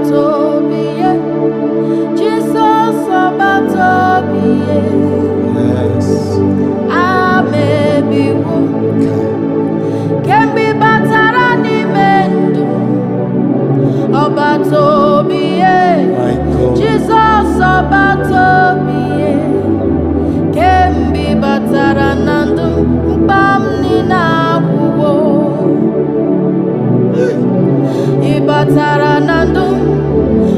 Obatobie, Jesus Obatobie. Yes. Amebiwo, Kembi Batarani Mendo. Obatobie, My God. Jesus Obatobie. Kembi Bataranando, Bamni Nakuwo. Ibataranando,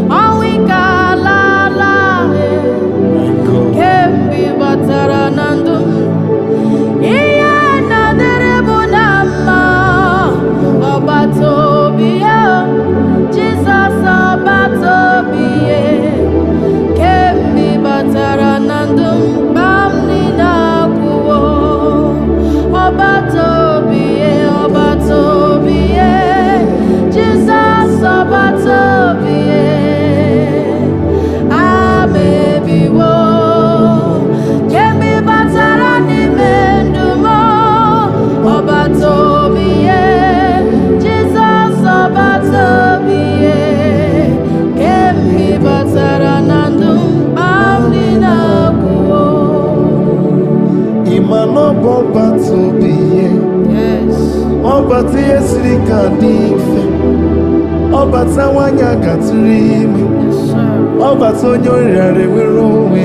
Awika la la. My God. Kembi Bataranando, Iya Naderebu Nama. Obatobie, Jesus Obatobie. Kembi Bataranando, Bamni Nakuwo. Obatobie, Obatobie, Jesus Obatobie. Amebiwo, Kembi Batarani Mendumo. Obatobie, Jesus Obatobie. Kembi Bataranando, Bamni Nakuwo. Imano Obatobie. Yes. Obata esiri ka dị mfe. Obata nwanyị agatụrụ ime. Yes, sir. Obata onye orịara enwere onwe.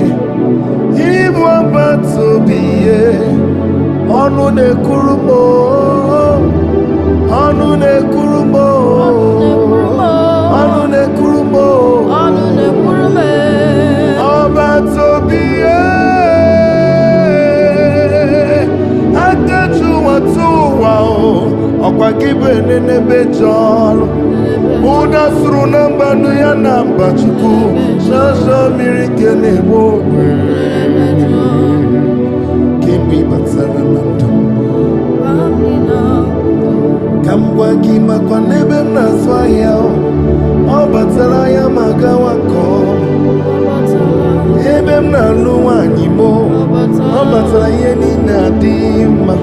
Ịbụ Obatobie. Ọnụ na-ekwuru m oo. Ọnụ na-ekwuru m oo. Ọnụ na-ekwuru m oo. Ọnụ na-ekwuru m. Obatobie. Akachu watu ụwa o. Ọkwa gị bụ enenebe jọlụ. Ụda sụrụ na mgbanu ya na mba Chukwu. Shọshọ mmiri ke na-egbu ogbe. Kemgbe ị batara na ndụ m, ka m gwa gị makwa n'ebe m na-azụ ahịa o. Ọ batara ya ma gawa nke ọma. Ebe m na-alụ nwaanyị m o. Ọ batara ihe niile adịghị mma.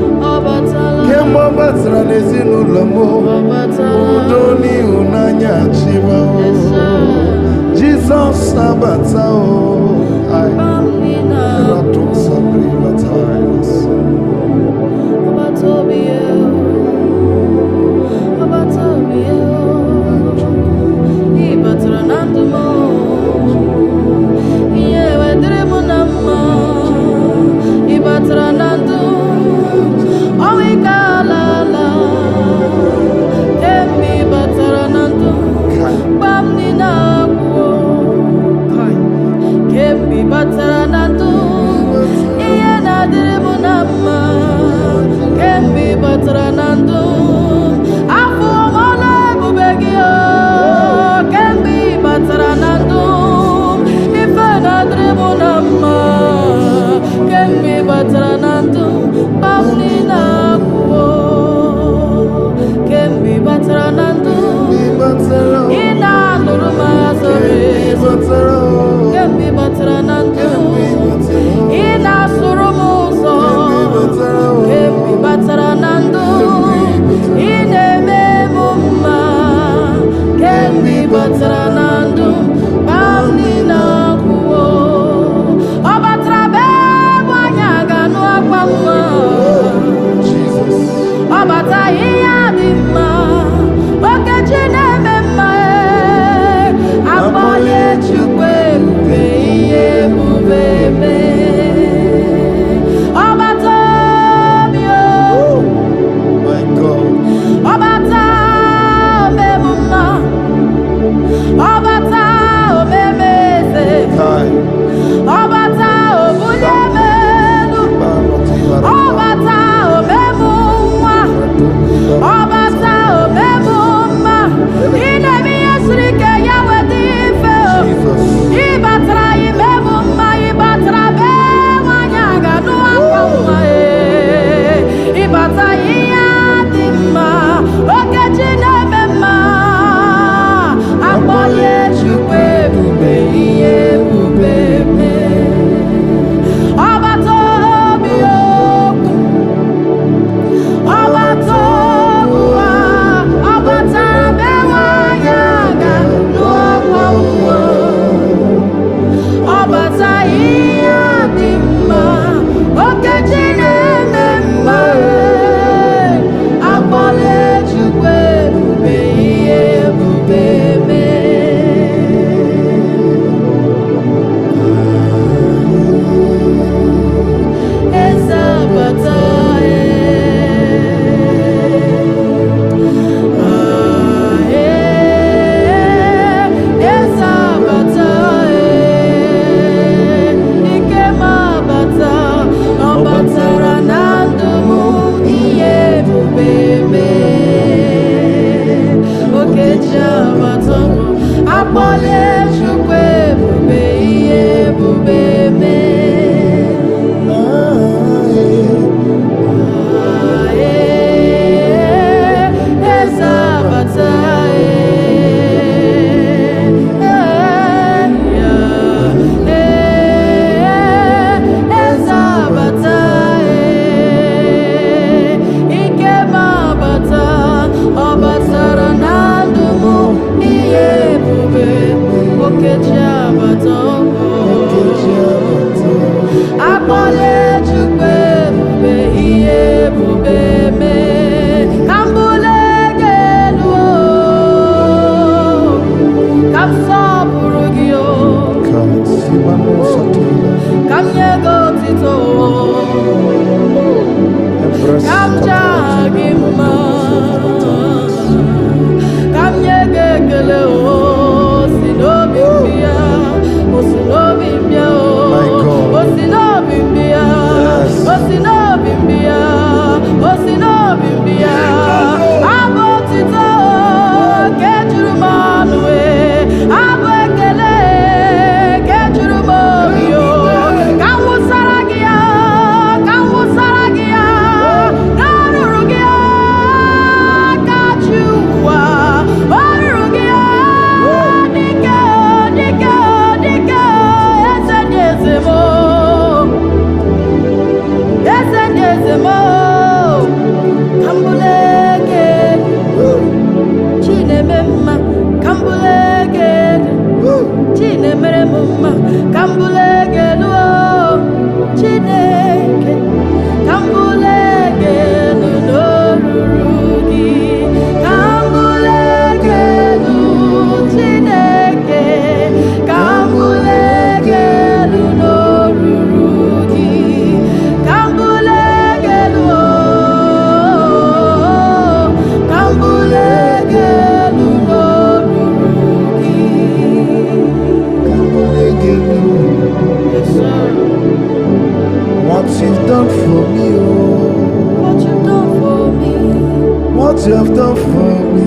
Kemgbe ọ batara n'ezinụlọ m o. Udo n'ịhụnanya achịba o. Jizọs abata o. Ratum sabri bataris. But for me.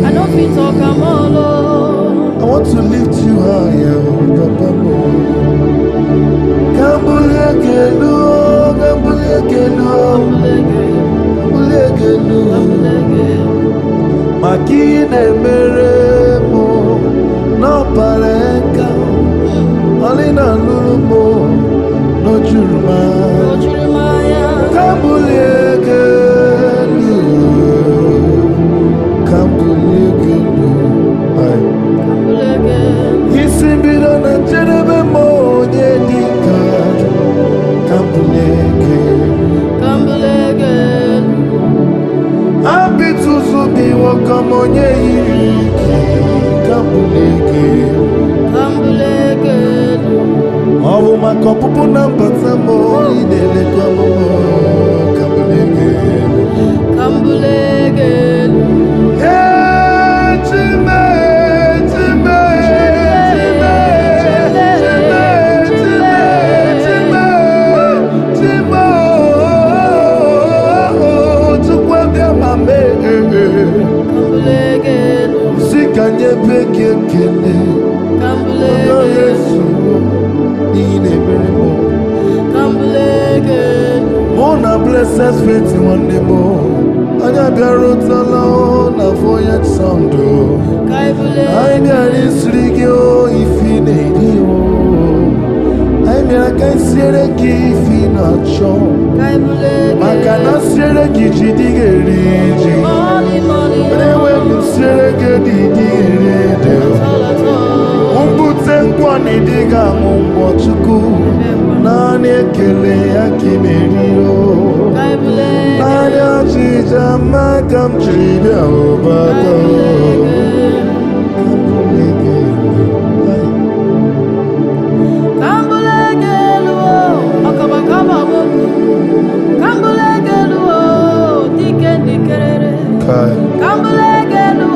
I don't fit talk am all, oh. I want to lift you higher, Papa Mo. Kambulegelu, kambulegelu, kambulegelu. Makine meremo, no parenka. Alina lulumo, no jurma. Kambulegelu, kambulegelu. Isimbira na jerebe mo nyedika. Kambulegelu. Abituzu biwo kamonye iriki. Kambulegelu. Ovu makopupu na mbatamo idele kwa momo. Kambulegelu. Hey, Chime, Chime, Chime, Chime, Chime, Chime, Chukwabia mame. Kambulegelu. Sikanye peke kene. Kambulegelu. Nine meremo. Kambulegelu. Mona blessed faith one day more. Anya biarotala na voyage sound. Kaibule. I'm a srigio ifine dio. I'm a kaisere ki fina chon. Kaibule. Makana sere ki jidigeriji. Money. Ewe sere ki didigere. Umbute nkwani diga mumbo chuku. Nani ekele akinerio. Kaibule. Nani achija makam chibia obata. Kambulegelu, akabakaba boku. Kambulegelu, dikerere. Kambulegelu,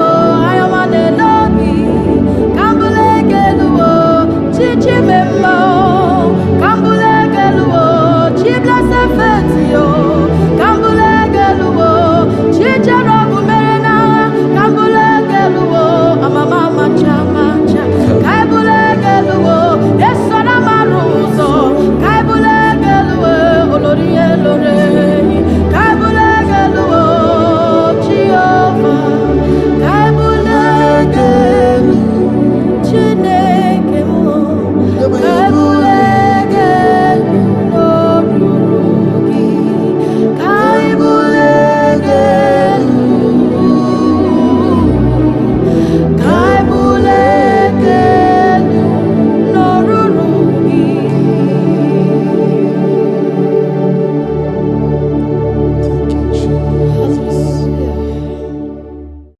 ayamane lobi. Kambulegelu, chichi memma.